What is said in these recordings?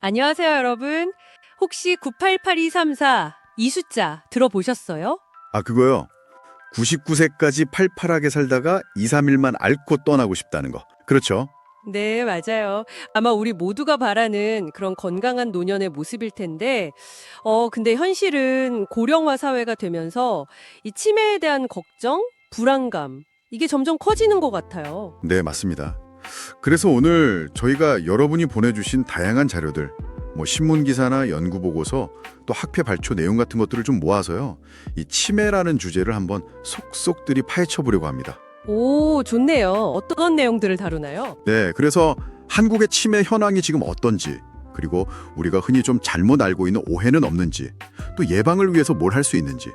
안녕하세요, 여러분. 혹시 988234 이 숫자 들어보셨어요? 아, 그거요. 99세까지 팔팔하게 살다가 2, 3일만 앓고 떠나고 싶다는 거. 그렇죠? 네, 맞아요. 아마 우리 모두가 바라는 그런 건강한 노년의 모습일 텐데, 근데 현실은 고령화 사회가 되면서 이 치매에 대한 걱정, 불안감, 이게 점점 커지는 것 같아요. 네, 맞습니다. 그래서 오늘 저희가 여러분이 보내주신 다양한 자료들, 신문기사나 연구보고서, 또 학회 발표 내용 같은 것들을 좀 모아서요. 이 치매라는 주제를 한번 속속들이 파헤쳐보려고 합니다. 오, 좋네요. 어떤 내용들을 다루나요? 네, 그래서 한국의 치매 현황이 지금 어떤지, 그리고 우리가 흔히 좀 잘못 알고 있는 오해는 없는지, 또 예방을 위해서 뭘 할 수 있는지,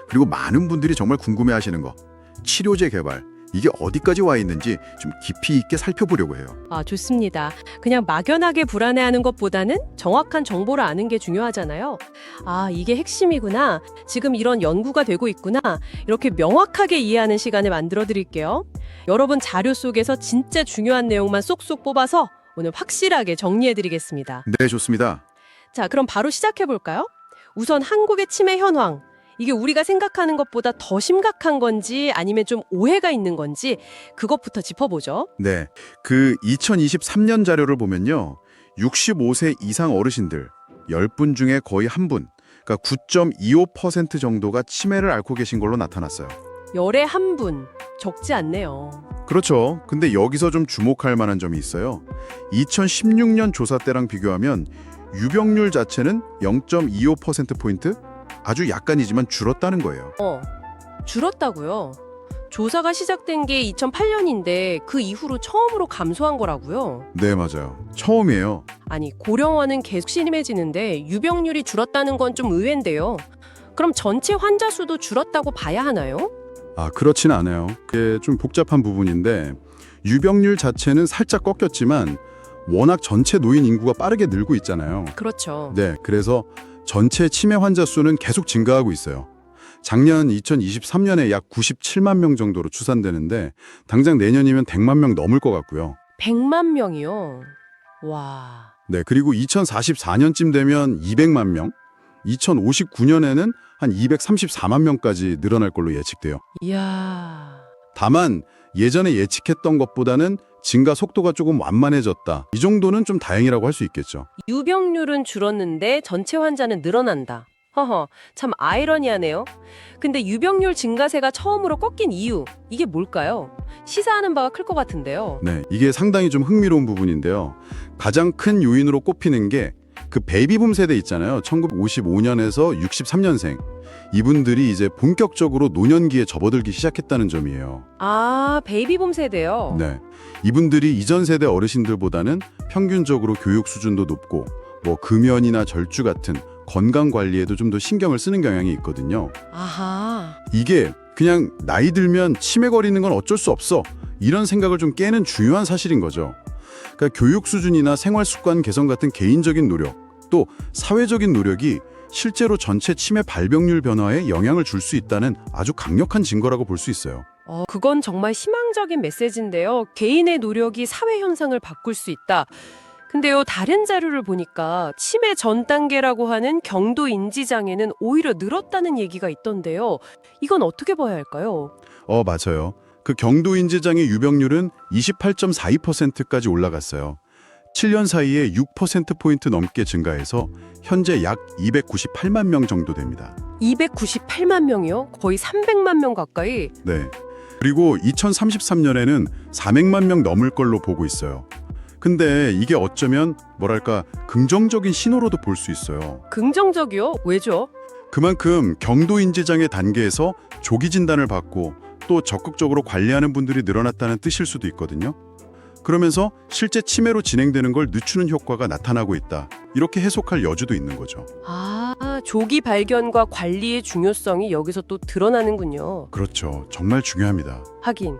그리고 많은 분들이 정말 궁금해하시는 거, 치료제 개발, 이게 어디까지 와 있는지 좀 깊이 있게 살펴보려고 해요. 아, 좋습니다. 그냥 막연하게 불안해하는 것보다는 정확한 정보를 아는 게 중요하잖아요. 아, 이게 핵심이구나. 지금 이런 연구가 되고 있구나. 이렇게 명확하게 이해하는 시간을 만들어 드릴게요. 여러분 자료 속에서 진짜 중요한 내용만 쏙쏙 뽑아서 오늘 확실하게 정리해 드리겠습니다. 네, 좋습니다. 자, 그럼 바로 시작해 볼까요? 우선 한국의 치매 현황. 이게 우리가 생각하는 것보다 더 심각한 건지 아니면 좀 오해가 있는 건지 그것부터 짚어보죠. 네, 그 2023년 자료를 보면요. 65세 이상 어르신들 10분 중에 거의 한 분, 그러니까 9.25% 정도가 치매를 앓고 계신 걸로 나타났어요. 열에 한 분. 적지 않네요. 그렇죠. 근데 여기서 좀 주목할 만한 점이 있어요. 2016년 조사 때랑 비교하면 유병률 자체는 0.25%포인트? 아주 약간이지만 줄었다는 거예요. 줄었다고요? 조사가 시작된 게 2008년인데 그 이후로 처음으로 감소한 거라고요? 네, 맞아요. 처음이에요. 아니, 고령화는 계속 심해지는데 유병률이 줄었다는 건 좀 의외인데요. 그럼 전체 환자 수도 줄었다고 봐야 하나요? 아, 그렇진 않아요. 그게 좀 복잡한 부분인데 유병률 자체는 살짝 꺾였지만 워낙 전체 노인 인구가 빠르게 늘고 있잖아요. 그렇죠. 네, 그래서 전체 치매 환자 수는 계속 증가하고 있어요. 작년 2023년에 약 97만 명 정도로 추산되는데 당장 내년이면 100만 명 넘을 것 같고요. 100만 명이요. 와. 네, 그리고 2044년쯤 되면 200만 명, 2059년에는 한 234만 명까지 늘어날 걸로 예측돼요. 이야. 다만 예전에 예측했던 것보다는 증가 속도가 조금 완만해졌다. 이 정도는 좀 다행이라고 할 수 있겠죠. 유병률은 줄었는데 전체 환자는 늘어난다. 허허, 참 아이러니하네요. 근데 유병률 증가세가 처음으로 꺾인 이유, 이게 뭘까요? 시사하는 바가 클 것 같은데요. 네, 이게 상당히 좀 흥미로운 부분인데요. 가장 큰 요인으로 꼽히는 게 그 베이비붐 세대 있잖아요. 1955년에서 63년생. 이분들이 이제 본격적으로 노년기에 접어들기 시작했다는 점이에요. 아, 베이비붐 세대요. 네, 이분들이 이전 세대 어르신들보다는 평균적으로 교육 수준도 높고 금연이나 절주 같은 건강 관리에도 좀 더 신경을 쓰는 경향이 있거든요. 아하. 이게 그냥 나이 들면 치매 걸리는 건 어쩔 수 없어, 이런 생각을 좀 깨는 중요한 사실인 거죠. 그러니까 교육 수준이나 생활 습관 개선 같은 개인적인 노력, 또 사회적인 노력이 실제로 전체 치매 발병률 변화에 영향을 줄 수 있다는 아주 강력한 증거라고 볼 수 있어요. 그건 정말 희망적인 메시지인데요. 개인의 노력이 사회 현상을 바꿀 수 있다. 근데요, 다른 자료를 보니까 치매 전 단계라고 하는 경도 인지 장애는 오히려 늘었다는 얘기가 있던데요. 이건 어떻게 봐야 할까요? 맞아요. 그 경도인지장애 유병률은 28.42%까지 올라갔어요. 7년 사이에 6%포인트 넘게 증가해서 현재 약 298만 명 정도 됩니다. 298만 명이요? 거의 300만 명 가까이? 네. 그리고 2033년에는 400만 명 넘을 걸로 보고 있어요. 근데 이게 어쩌면 긍정적인 신호로도 볼 수 있어요. 긍정적이요? 왜죠? 그만큼 경도인지장애 단계에서 조기 진단을 받고 또 적극적으로 관리하는 분들이 늘어났다는 뜻일 수도 있거든요. 그러면서 실제 치매로 진행되는 걸 늦추는 효과가 나타나고 있다, 이렇게 해석할 여지도 있는 거죠. 아, 조기 발견과 관리의 중요성이 여기서 또 드러나는군요. 그렇죠. 정말 중요합니다. 하긴.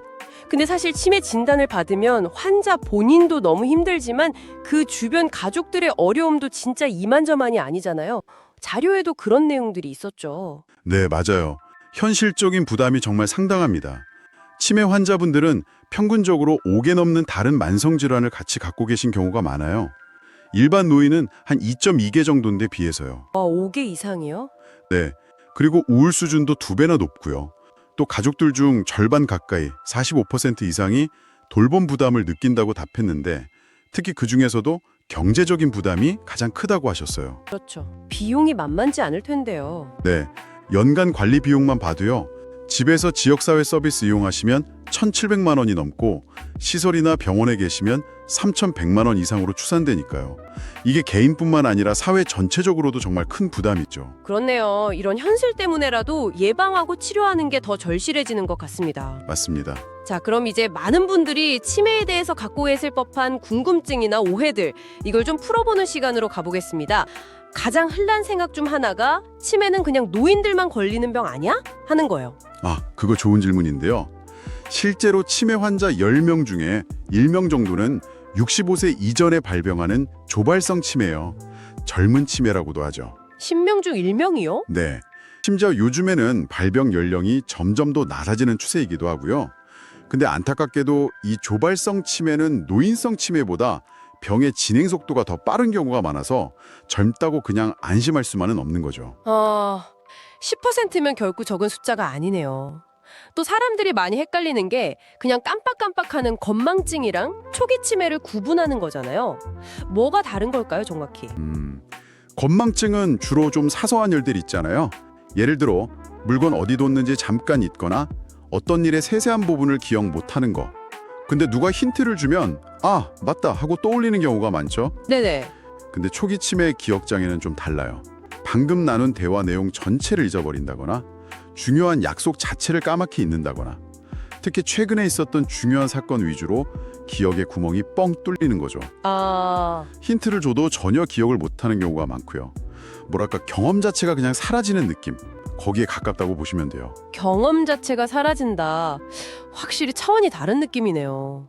근데 사실 치매 진단을 받으면 환자 본인도 너무 힘들지만 그 주변 가족들의 어려움도 진짜 이만저만이 아니잖아요. 자료에도 그런 내용들이 있었죠. 네, 맞아요. 현실적인 부담이 정말 상당합니다. 치매 환자분들은 평균적으로 5개 넘는 다른 만성질환을 같이 갖고 계신 경우가 많아요. 일반 노인은 한 2.2개 정도인데 비해서요. 5개 이상이요? 네. 그리고 우울 수준도 2배나 높고요. 또 가족들 중 절반 가까이 45% 이상이 돌봄 부담을 느낀다고 답했는데 특히 그중에서도 경제적인 부담이 가장 크다고 하셨어요. 그렇죠. 비용이 만만치 않을 텐데요. 네. 연간 관리 비용만 봐도요. 집에서 지역사회 서비스 이용하시면 1,700만 원이 넘고 시설이나 병원에 계시면 3,100만 원 이상으로 추산되니까요. 이게 개인뿐만 아니라 사회 전체적으로도 정말 큰 부담이죠. 그렇네요. 이런 현실 때문에라도 예방하고 치료하는 게 더 절실해지는 것 같습니다. 맞습니다. 자, 그럼 이제 많은 분들이 치매에 대해서 갖고 계실 법한 궁금증이나 오해들, 이걸 좀 풀어보는 시간으로 가보겠습니다. 가장 흔한 생각 중 하나가 치매는 그냥 노인들만 걸리는 병 아니야? 하는 거예요. 그거 좋은 질문인데요. 실제로 치매 환자 10명 중에 1명 정도는 65세 이전에 발병하는 조발성 치매예요. 젊은 치매라고도 하죠. 10명 중 1명이요? 네. 심지어 요즘에는 발병 연령이 점점 더 낮아지는 추세이기도 하고요. 근데 안타깝게도 이 조발성 치매는 노인성 치매보다 병의 진행 속도가 더 빠른 경우가 많아서 젊다고 그냥 안심할 수만은 없는 거죠. 10%면 결코 적은 숫자가 아니네요. 또 사람들이 많이 헷갈리는 게 그냥 깜빡깜빡하는 건망증이랑 초기 치매를 구분하는 거잖아요. 뭐가 다른 걸까요, 정확히? 건망증은 주로 좀 사소한 일들 있잖아요. 예를 들어 물건 어디 뒀는지 잠깐 잊거나 어떤 일의 세세한 부분을 기억 못하는 거. 근데 누가 힌트를 주면 맞다 하고 떠올리는 경우가 많죠. 네네. 근데 초기 치매의 기억장애는 좀 달라요. 방금 나눈 대화 내용 전체를 잊어버린다거나 중요한 약속 자체를 까맣게 잊는다거나 특히 최근에 있었던 중요한 사건 위주로 기억의 구멍이 뻥 뚫리는 거죠. 힌트를 줘도 전혀 기억을 못하는 경우가 많고요. 뭐랄까 경험 자체가 그냥 사라지는 느낌. 거기에 가깝다고 보시면 돼요. 경험 자체가 사라진다. 확실히 차원이 다른 느낌이네요.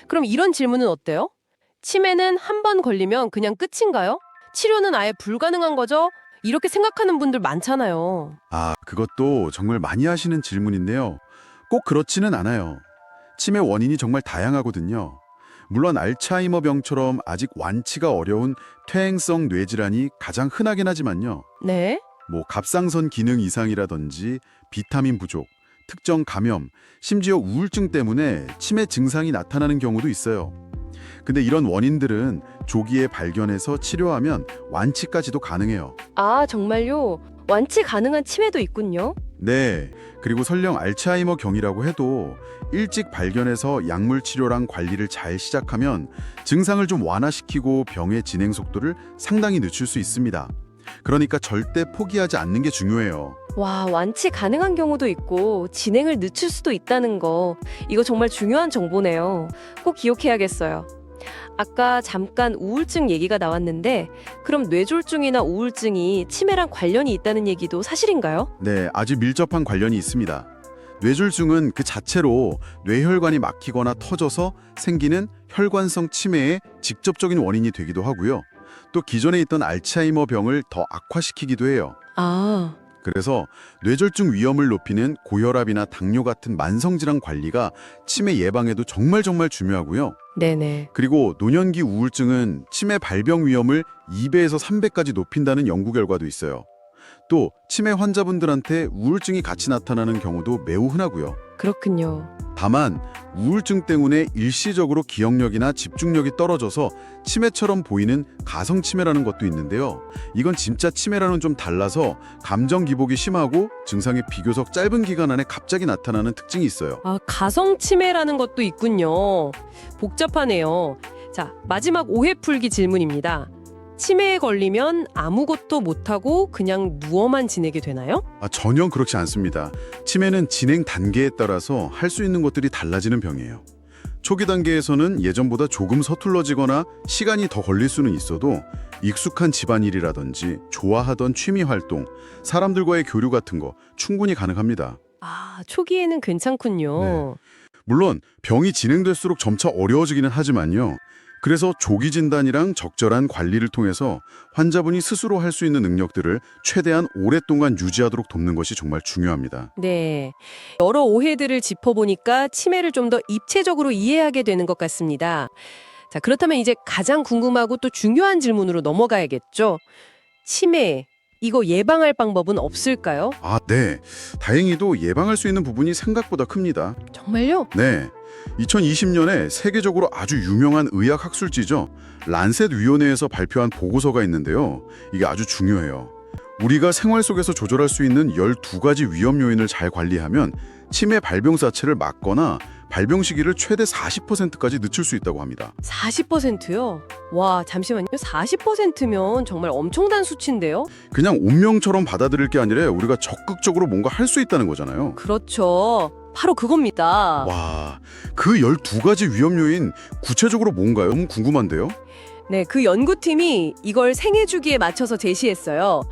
그럼 이런 질문은 어때요? 치매는 한 번 걸리면 그냥 끝인가요? 치료는 아예 불가능한 거죠? 이렇게 생각하는 분들 많잖아요. 그것도 정말 많이 하시는 질문인데요. 꼭 그렇지는 않아요. 치매 원인이 정말 다양하거든요. 물론 알츠하이머병처럼 아직 완치가 어려운 퇴행성 뇌질환이 가장 흔하긴 하지만요. 네? 갑상선 기능 이상이라든지 비타민 부족, 특정 감염, 심지어 우울증 때문에 치매 증상이 나타나는 경우도 있어요. 근데 이런 원인들은 조기에 발견해서 치료하면 완치까지도 가능해요. 정말요? 완치 가능한 치매도 있군요. 네, 그리고 설령 알츠하이머경이라고 해도 일찍 발견해서 약물 치료랑 관리를 잘 시작하면 증상을 좀 완화시키고 병의 진행 속도를 상당히 늦출 수 있습니다. 그러니까 절대 포기하지 않는 게 중요해요. 와, 완치 가능한 경우도 있고 진행을 늦출 수도 있다는 거, 이거 정말 중요한 정보네요. 꼭 기억해야겠어요. 아까 잠깐 우울증 얘기가 나왔는데 그럼 뇌졸중이나 우울증이 치매랑 관련이 있다는 얘기도 사실인가요? 네, 아주 밀접한 관련이 있습니다. 뇌졸중은 그 자체로 뇌혈관이 막히거나 터져서 생기는 혈관성 치매의 직접적인 원인이 되기도 하고요. 또 기존에 있던 알츠하이머 병을 더 악화시키기도 해요. 그래서 뇌졸중 위험을 높이는 고혈압이나 당뇨 같은 만성질환 관리가 치매 예방에도 정말 중요하고요. 네네. 그리고 노년기 우울증은 치매 발병 위험을 2배에서 3배까지 높인다는 연구 결과도 있어요. 또 치매 환자분들한테 우울증이 같이 나타나는 경우도 매우 흔하고요. 그렇군요. 다만 우울증 때문에 일시적으로 기억력이나 집중력이 떨어져서 치매처럼 보이는 가성치매라는 것도 있는데요. 이건 진짜 치매랑은 좀 달라서 감정 기복이 심하고 증상이 비교적 짧은 기간 안에 갑자기 나타나는 특징이 있어요. 가성치매라는 것도 있군요. 복잡하네요. 자, 마지막 오해 풀기 질문입니다. 치매에 걸리면 아무것도 못하고 그냥 누워만 지내게 되나요? 전혀 그렇지 않습니다. 치매는 진행 단계에 따라서 할 수 있는 것들이 달라지는 병이에요. 초기 단계에서는 예전보다 조금 서툴러지거나 시간이 더 걸릴 수는 있어도 익숙한 집안일이라든지 좋아하던 취미 활동, 사람들과의 교류 같은 거 충분히 가능합니다. 초기에는 괜찮군요. 네. 물론 병이 진행될수록 점차 어려워지기는 하지만요. 그래서 조기 진단이랑 적절한 관리를 통해서 환자분이 스스로 할 수 있는 능력들을 최대한 오랫동안 유지하도록 돕는 것이 정말 중요합니다. 네. 여러 오해들을 짚어보니까 치매를 좀 더 입체적으로 이해하게 되는 것 같습니다. 자, 그렇다면 이제 가장 궁금하고 또 중요한 질문으로 넘어가야겠죠. 치매, 이거 예방할 방법은 없을까요? 아, 네. 다행히도 예방할 수 있는 부분이 생각보다 큽니다. 정말요? 네. 2020년에 세계적으로 아주 유명한 의학 학술지죠. 란셋 위원회에서 발표한 보고서가 있는데요. 이게 아주 중요해요. 우리가 생활 속에서 조절할 수 있는 12가지 위험 요인을 잘 관리하면 치매 발병 자체를 막거나 발병 시기를 최대 40%까지 늦출 수 있다고 합니다. 40%요? 와, 잠시만요. 40%면 정말 엄청난 수치인데요? 그냥 운명처럼 받아들일 게 아니라 우리가 적극적으로 뭔가 할 수 있다는 거잖아요. 그렇죠. 바로 그겁니다. 와, 그 12가지 위험 요인 구체적으로 뭔가요? 너무 궁금한데요? 네, 그 연구팀이 이걸 생애 주기에 맞춰서 제시했어요.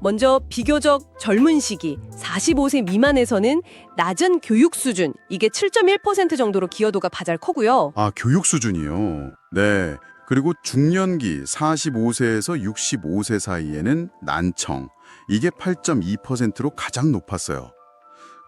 먼저 비교적 젊은 시기, 45세 미만에서는 낮은 교육 수준, 이게 7.1% 정도로 기여도가 가장 크고요. 아, 교육 수준이요. 네. 그리고 중년기 45세에서 65세 사이에는 난청, 이게 8.2%로 가장 높았어요.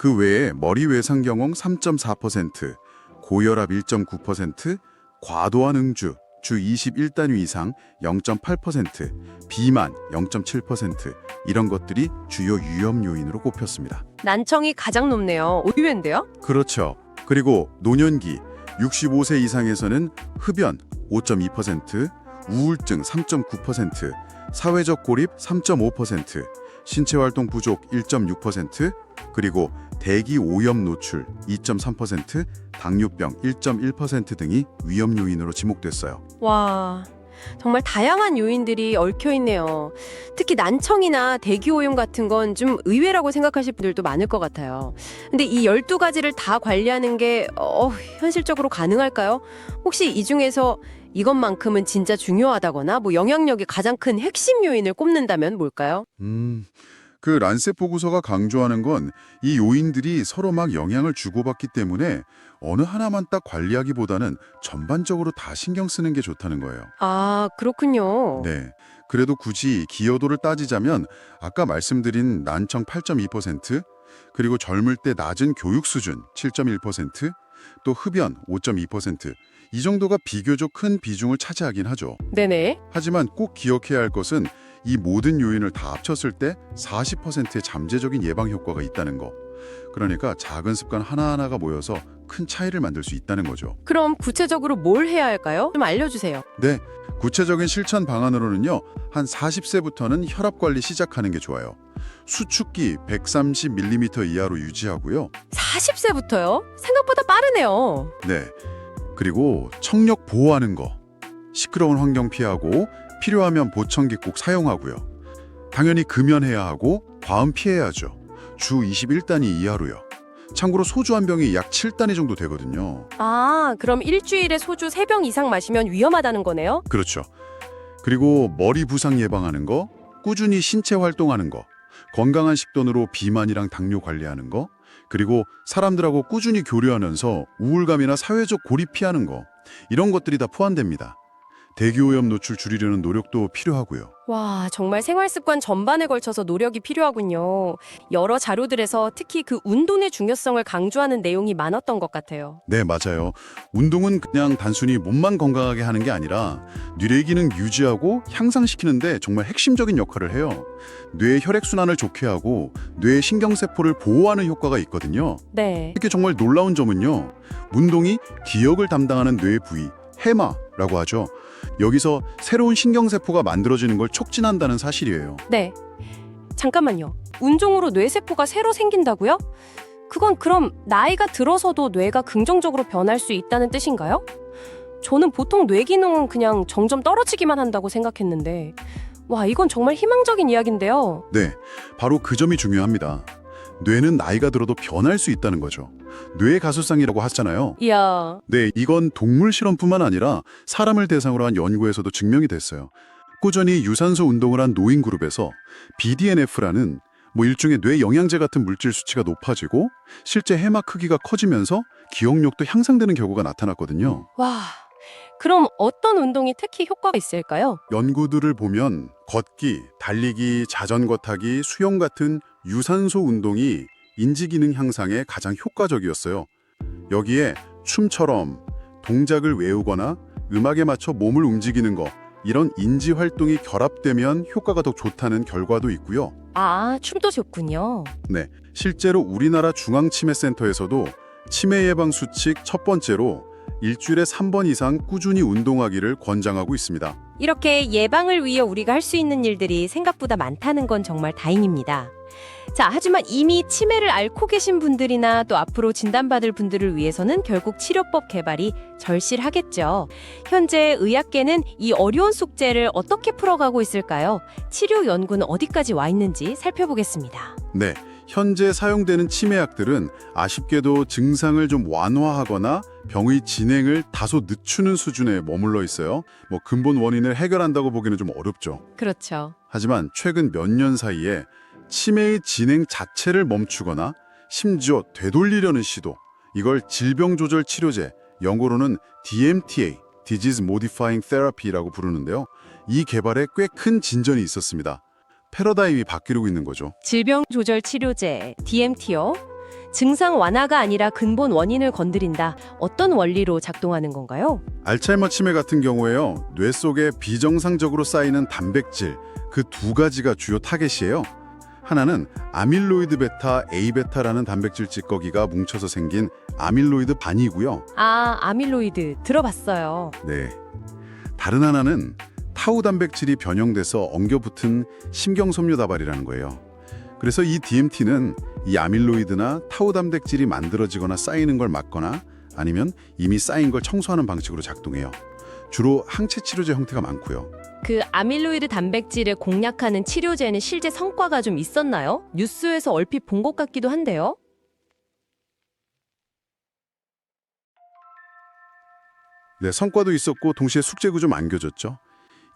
그 외에 머리 외상 경험 3.4%, 고혈압 1.9%, 과도한 응주, 주 21단위 이상 0.8%, 비만 0.7% 이런 것들이 주요 위험 요인으로 꼽혔습니다. 난청이 가장 높네요. 의외인데요? 그렇죠. 그리고 노년기 65세 이상에서는 흡연 5.2%, 우울증 3.9%, 사회적 고립 3.5%, 신체활동 부족 1.6%, 그리고 대기 오염 노출 2.3%, 당뇨병 1.1% 등이 위험 요인으로 지목됐어요. 와, 정말 다양한 요인들이 얽혀 있네요. 특히 난청이나 대기오염 같은 건 좀 의외라고 생각하실 분들도 많을 것 같아요. 근데 이 12가지를 다 관리하는 게 현실적으로 가능할까요? 혹시 이 중에서 이것만큼은 진짜 중요하다거나 뭐 영향력이 가장 큰 핵심 요인을 꼽는다면 뭘까요? 그 란셋 보고서가 강조하는 건 이 요인들이 서로 막 영향을 주고받기 때문에 어느 하나만 딱 관리하기보다는 전반적으로 다 신경 쓰는 게 좋다는 거예요. 아, 그렇군요. 네. 그래도 굳이 기여도를 따지자면 아까 말씀드린 난청 8.2%, 그리고 젊을 때 낮은 교육 수준 7.1%, 또 흡연 5.2%, 이 정도가 비교적 큰 비중을 차지하긴 하죠. 네네. 하지만 꼭 기억해야 할 것은 이 모든 요인을 다 합쳤을 때 40%의 잠재적인 예방 효과가 있다는 거. 그러니까 작은 습관 하나하나가 모여서 큰 차이를 만들 수 있다는 거죠. 그럼 구체적으로 뭘 해야 할까요? 좀 알려주세요. 네, 구체적인 실천 방안으로는요. 한 40세부터는 혈압 관리 시작하는 게 좋아요. 수축기 130mm 이하로 유지하고요. 40세부터요? 생각보다 빠르네요. 네, 그리고 청력 보호하는 거. 시끄러운 환경 피하고 필요하면 보청기 꼭 사용하고요. 당연히 금연해야 하고 과음 피해야죠. 주 21단위 이하로요. 참고로 소주 한 병이 약 7단위 정도 되거든요. 아, 그럼 일주일에 소주 3병 이상 마시면 위험하다는 거네요? 그렇죠. 그리고 머리 부상 예방하는 거, 꾸준히 신체 활동하는 거, 건강한 식단으로 비만이랑 당뇨 관리하는 거, 그리고 사람들하고 꾸준히 교류하면서 우울감이나 사회적 고립 피하는 거, 이런 것들이 다 포함됩니다. 대기오염 노출 줄이려는 노력도 필요하고요. 와, 정말 생활 습관 전반에 걸쳐서 노력이 필요하군요. 여러 자료들에서 특히 그 운동의 중요성을 강조하는 내용이 많았던 것 같아요. 네, 맞아요. 운동은 그냥 단순히 몸만 건강하게 하는 게 아니라 뇌의 기능 유지하고 향상시키는데 정말 핵심적인 역할을 해요. 뇌의 혈액순환을 좋게 하고 뇌의 신경세포를 보호하는 효과가 있거든요. 네. 이게 정말 놀라운 점은요. 운동이 기억을 담당하는 뇌 부위, 해마라고 하죠. 여기서 새로운 신경세포가 만들어지는 걸 촉진한다는 사실이에요. 네. 잠깐만요. 운동으로 뇌세포가 새로 생긴다고요? 그건 그럼 나이가 들어서도 뇌가 긍정적으로 변할 수 있다는 뜻인가요? 저는 보통 뇌 기능은 그냥 점점 떨어지기만 한다고 생각했는데, 와, 이건 정말 희망적인 이야기인데요. 네, 바로 그 점이 중요합니다. 뇌는 나이가 들어도 변할 수 있다는 거죠. 뇌 가소성이라고 하잖아요. 이야. 네, 이건 동물 실험뿐만 아니라 사람을 대상으로 한 연구에서도 증명이 됐어요. 꾸준히 유산소 운동을 한 노인 그룹에서 BDNF라는 일종의 뇌 영양제 같은 물질 수치가 높아지고 실제 해마 크기가 커지면서 기억력도 향상되는 결과가 나타났거든요. 와, 그럼 어떤 운동이 특히 효과가 있을까요? 연구들을 보면 걷기, 달리기, 자전거 타기, 수영 같은 유산소 운동이 인지기능 향상에 가장 효과적이었어요. 여기에 춤처럼 동작을 외우거나 음악에 맞춰 몸을 움직이는 거, 이런 인지 활동이 결합되면 효과가 더 좋다는 결과도 있고요. 아, 춤도 좋군요. 네, 실제로 우리나라 중앙치매센터에서도 치매 예방 수칙 첫 번째로 일주일에 3번 이상 꾸준히 운동하기를 권장하고 있습니다. 이렇게 예방을 위해 우리가 할 수 있는 일들이 생각보다 많다는 건 정말 다행입니다. 자, 하지만 이미 치매를 앓고 계신 분들이나 또 앞으로 진단받을 분들을 위해서는 결국 치료법 개발이 절실하겠죠. 현재 의학계는 이 어려운 숙제를 어떻게 풀어가고 있을까요? 치료 연구는 어디까지 와 있는지 살펴보겠습니다. 네, 현재 사용되는 치매약들은 아쉽게도 증상을 좀 완화하거나 병의 진행을 다소 늦추는 수준에 머물러 있어요. 근본 원인을 해결한다고 보기는 좀 어렵죠. 그렇죠. 하지만 최근 몇 년 사이에 치매의 진행 자체를 멈추거나 심지어 되돌리려는 시도, 이걸 질병조절 치료제, 영어로는 DMTA, Disease Modifying Therapy라고 부르는데요. 이 개발에 꽤 큰 진전이 있었습니다. 패러다임이 바뀌고 있는 거죠. 질병 조절 치료제 DMT요. 증상 완화가 아니라 근본 원인을 건드린다. 어떤 원리로 작동하는 건가요? 알츠하이머 치매 같은 경우에요. 뇌 속에 비정상적으로 쌓이는 단백질, 그 두 가지가 주요 타겟이에요. 하나는 아밀로이드 베타, A베타라는 단백질 찌꺼기가 뭉쳐서 생긴 아밀로이드 반이고요. 아, 아밀로이드 들어봤어요. 네. 다른 하나는 타우 단백질이 변형돼서 엉겨붙은 심경섬유 다발이라는 거예요. 그래서 이 DMT는 이 아밀로이드나 타우 단백질이 만들어지거나 쌓이는 걸 막거나 아니면 이미 쌓인 걸 청소하는 방식으로 작동해요. 주로 항체 치료제 형태가 많고요. 그 아밀로이드 단백질을 공략하는 치료제는 실제 성과가 좀 있었나요? 뉴스에서 얼핏 본 것 같기도 한데요. 네, 성과도 있었고 동시에 숙제도 좀 안겨졌죠.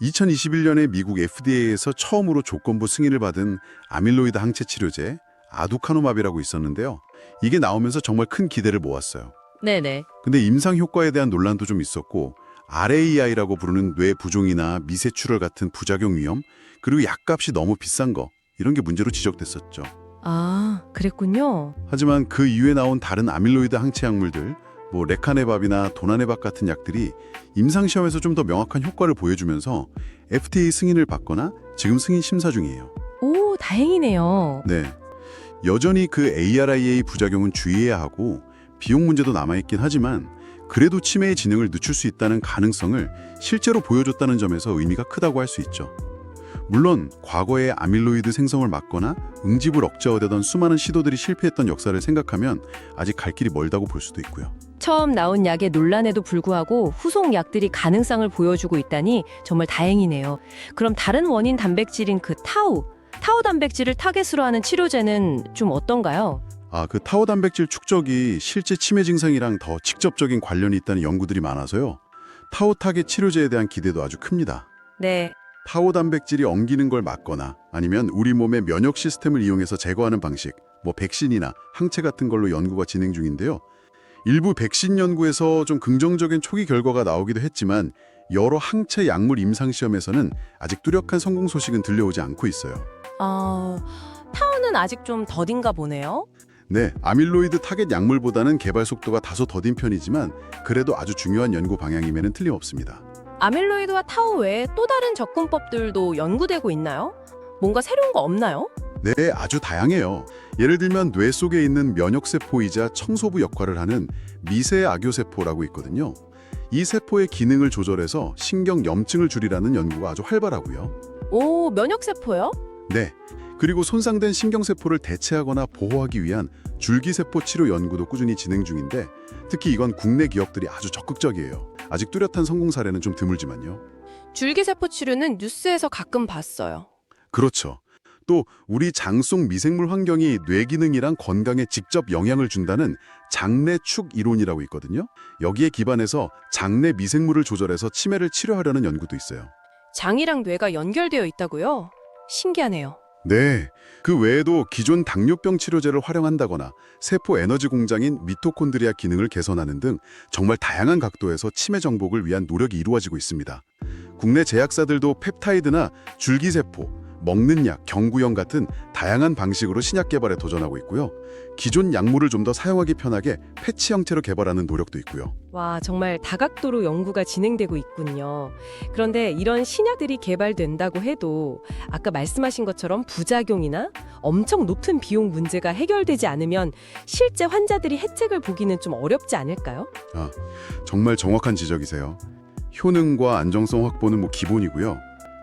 2021년에 미국 FDA에서 처음으로 조건부 승인을 받은 아밀로이드 항체 치료제 아두카누맙이라고 있었는데요. 이게 나오면서 정말 큰 기대를 모았어요. 네네. 근데 임상 효과에 대한 논란도 좀 있었고 RAI라고 부르는 뇌 부종이나 미세출혈 같은 부작용 위험, 그리고 약값이 너무 비싼 거, 이런 게 문제로 지적됐었죠. 아, 그랬군요. 하지만 그 이후에 나온 다른 아밀로이드 항체 약물들, 레카네밥이나 도나네밥 같은 약들이 임상시험에서 좀 더 명확한 효과를 보여주면서 FDA 승인을 받거나 지금 승인 심사 중이에요. 오, 다행이네요. 네, 여전히 그 ARIA 부작용은 주의해야 하고 비용 문제도 남아있긴 하지만 그래도 치매의 진행을 늦출 수 있다는 가능성을 실제로 보여줬다는 점에서 의미가 크다고 할 수 있죠. 물론 과거에 아밀로이드 생성을 막거나 응집을 억제하려던 수많은 시도들이 실패했던 역사를 생각하면 아직 갈 길이 멀다고 볼 수도 있고요. 처음 나온 약의 논란에도 불구하고 후속 약들이 가능성을 보여주고 있다니 정말 다행이네요. 그럼 다른 원인 단백질인 그 타우 단백질을 타겟으로 하는 치료제는 좀 어떤가요? 그 타우 단백질 축적이 실제 치매 증상이랑 더 직접적인 관련이 있다는 연구들이 많아서요. 타우 타겟 치료제에 대한 기대도 아주 큽니다. 네. 타우 단백질이 엉기는 걸 막거나 아니면 우리 몸의 면역 시스템을 이용해서 제거하는 방식, 백신이나 항체 같은 걸로 연구가 진행 중인데요. 일부 백신 연구에서 좀 긍정적인 초기 결과가 나오기도 했지만 여러 항체 약물 임상시험에서는 아직 뚜렷한 성공 소식은 들려오지 않고 있어요. 타우는 아직 좀 더딘가 보네요. 네, 아밀로이드 타겟 약물보다는 개발 속도가 다소 더딘 편이지만 그래도 아주 중요한 연구 방향임에는 틀림없습니다. 아밀로이드와 타우 외에 또 다른 접근법들도 연구되고 있나요? 뭔가 새로운 거 없나요? 네, 아주 다양해요. 예를 들면 뇌 속에 있는 면역세포이자 청소부 역할을 하는 미세악요세포라고 있거든요. 이 세포의 기능을 조절해서 신경 염증을 줄이라는 연구가 아주 활발하고요. 오, 면역세포요? 네, 그리고 손상된 신경세포를 대체하거나 보호하기 위한 줄기세포 치료 연구도 꾸준히 진행 중인데 특히 이건 국내 기업들이 아주 적극적이에요. 아직 뚜렷한 성공 사례는 좀 드물지만요. 줄기세포 치료는 뉴스에서 가끔 봤어요. 그렇죠. 또 우리 장 속 미생물 환경이 뇌 기능이랑 건강에 직접 영향을 준다는 장내축 이론이라고 있거든요. 여기에 기반해서 장내 미생물을 조절해서 치매를 치료하려는 연구도 있어요. 장이랑 뇌가 연결되어 있다고요? 신기하네요. 네, 그 외에도 기존 당뇨병 치료제를 활용한다거나 세포 에너지 공장인 미토콘드리아 기능을 개선하는 등 정말 다양한 각도에서 치매 정복을 위한 노력이 이루어지고 있습니다. 국내 제약사들도 펩타이드나 줄기세포, 먹는 약, 경구용 같은 다양한 방식으로 신약 개발에 도전하고 있고요. 기존 약물을 좀 더 사용하기 편하게 패치 형태로 개발하는 노력도 있고요. 와, 정말 다각도로 연구가 진행되고 있군요. 그런데 이런 신약들이 개발된다고 해도 아까 말씀하신 것처럼 부작용이나 엄청 높은 비용 문제가 해결되지 않으면 실제 환자들이 혜택을 보기는 좀 어렵지 않을까요? 정말 정확한 지적이세요. 효능과 안정성 확보는 기본이고요.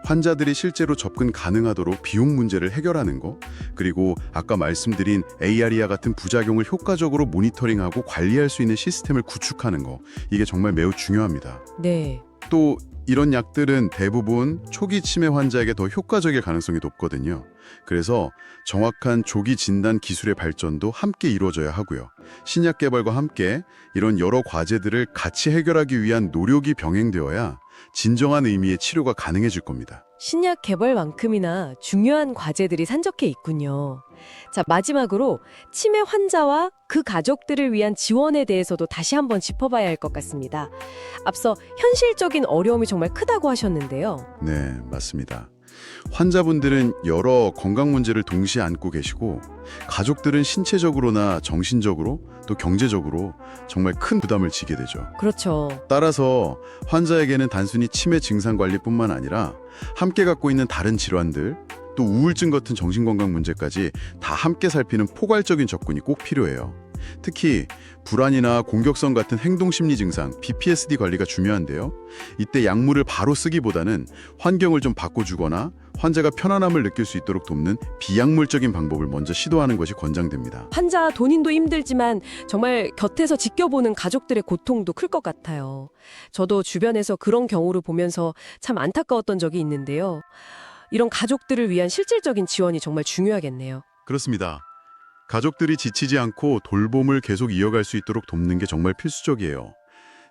환자들이 실제로 접근 가능하도록 비용 문제를 해결하는 거, 그리고 아까 말씀드린 AR이와 같은 부작용을 효과적으로 모니터링하고 관리할 수 있는 시스템을 구축하는 거, 이게 정말 매우 중요합니다. 네. 또 이런 약들은 대부분 초기 치매 환자에게 더 효과적일 가능성이 높거든요. 그래서 정확한 조기 진단 기술의 발전도 함께 이루어져야 하고요. 신약 개발과 함께 이런 여러 과제들을 같이 해결하기 위한 노력이 병행되어야 진정한 의미의 치료가 가능해질 겁니다. 신약 개발만큼이나 중요한 과제들이 산적해 있군요. 자, 마지막으로 치매 환자와 그 가족들을 위한 지원에 대해서도 다시 한번 짚어봐야 할 것 같습니다. 앞서 현실적인 어려움이 정말 크다고 하셨는데요. 네, 맞습니다. 환자분들은 여러 건강 문제를 동시에 안고 계시고 가족들은 신체적으로나 정신적으로 또 경제적으로 정말 큰 부담을 지게 되죠. 그렇죠. 따라서 환자에게는 단순히 치매 증상 관리뿐만 아니라 함께 갖고 있는 다른 질환들, 또 우울증 같은 정신건강 문제까지 다 함께 살피는 포괄적인 접근이 꼭 필요해요. 특히 불안이나 공격성 같은 행동심리 증상, PTSD 관리가 중요한데요. 이때 약물을 바로 쓰기보다는 환경을 좀 바꿔주거나 환자가 편안함을 느낄 수 있도록 돕는 비약물적인 방법을 먼저 시도하는 것이 권장됩니다. 환자 돈인도 힘들지만 정말 곁에서 지켜보는 가족들의 고통도 클 것 같아요. 저도 주변에서 그런 경우를 보면서 참 안타까웠던 적이 있는데요. 이런 가족들을 위한 실질적인 지원이 정말 중요하겠네요. 그렇습니다. 가족들이 지치지 않고 돌봄을 계속 이어갈 수 있도록 돕는 게 정말 필수적이에요.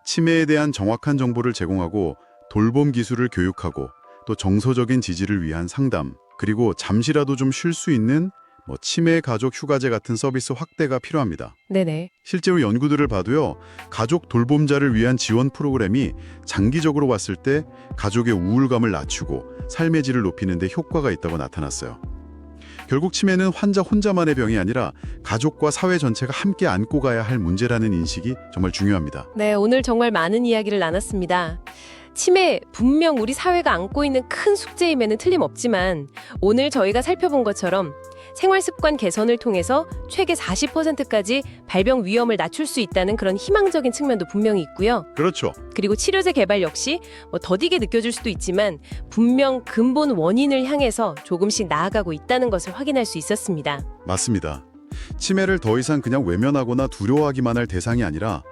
치매에 대한 정확한 정보를 제공하고 돌봄 기술을 교육하고 또 정서적인 지지를 위한 상담, 그리고 잠시라도 좀 쉴 수 있는 치매 가족 휴가제 같은 서비스 확대가 필요합니다. 네네. 실제로 연구들을 봐도요, 가족 돌봄자를 위한 지원 프로그램이 장기적으로 봤을 때 가족의 우울감을 낮추고 삶의 질을 높이는 데 효과가 있다고 나타났어요. 결국 치매는 환자 혼자만의 병이 아니라 가족과 사회 전체가 함께 안고 가야 할 문제라는 인식이 정말 중요합니다. 네, 오늘 정말 많은 이야기를 나눴습니다. 치매, 분명 우리 사회가 안고 있는 큰 숙제임에는 틀림없지만 오늘 저희가 살펴본 것처럼 생활습관 개선을 통해서 최대 40%까지 발병 위험을 낮출 수 있다는 그런 희망적인 측면도 분명히 있고요. 그렇죠. 그리고 치료제 개발 역시 더디게 느껴질 수도 있지만 분명 근본 원인을 향해서 조금씩 나아가고 있다는 것을 확인할 수 있었습니다. 맞습니다. 치매를 더 이상 그냥 외면하거나 두려워하기만 할 대상이 아니라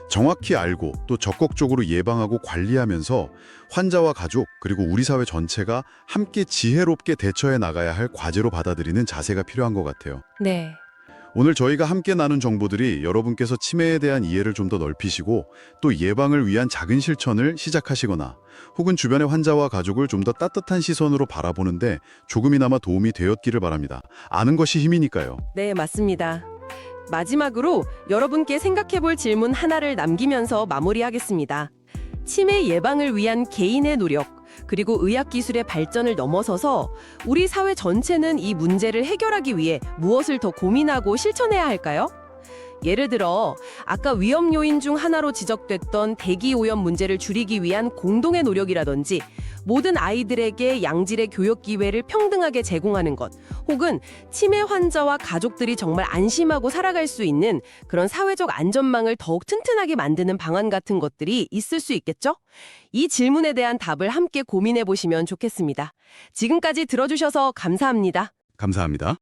정확히 알고 또 적극적으로 예방하고 관리하면서 환자와 가족 그리고 우리 사회 전체가 함께 지혜롭게 대처해 나가야 할 과제로 받아들이는 자세가 필요한 것 같아요. 네. 오늘 저희가 함께 나눈 정보들이 여러분께서 치매에 대한 이해를 좀 더 넓히시고 또 예방을 위한 작은 실천을 시작하시거나 혹은 주변의 환자와 가족을 좀 더 따뜻한 시선으로 바라보는데 조금이나마 도움이 되었기를 바랍니다. 아는 것이 힘이니까요. 네, 맞습니다. 마지막으로 여러분께 생각해볼 질문 하나를 남기면서 마무리하겠습니다. 치매 예방을 위한 개인의 노력, 그리고 의학기술의 발전을 넘어서서 우리 사회 전체는 이 문제를 해결하기 위해 무엇을 더 고민하고 실천해야 할까요? 예를 들어 아까 위험 요인 중 하나로 지적됐던 대기 오염 문제를 줄이기 위한 공동의 노력이라든지 모든 아이들에게 양질의 교육 기회를 평등하게 제공하는 것, 혹은 치매 환자와 가족들이 정말 안심하고 살아갈 수 있는 그런 사회적 안전망을 더욱 튼튼하게 만드는 방안 같은 것들이 있을 수 있겠죠? 이 질문에 대한 답을 함께 고민해 보시면 좋겠습니다. 지금까지 들어주셔서 감사합니다. 감사합니다.